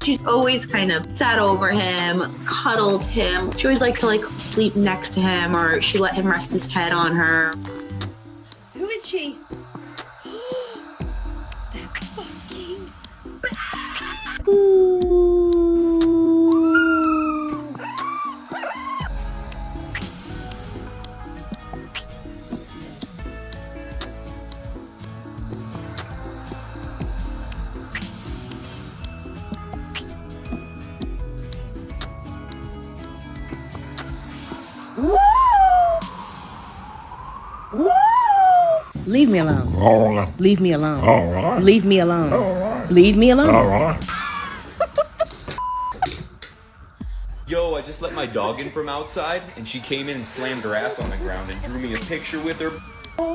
She's always kind of sat over him, cuddled him. She always liked to like sleep next to him, or she let him rest his head on her. Who is she? That fucking... Leave me alone. All right. Leave me alone. All right. Leave me alone. All right. Leave me alone. All right. Yo, I just let my dog in from outside, and she came in and slammed her ass on the ground and drew me a picture with her.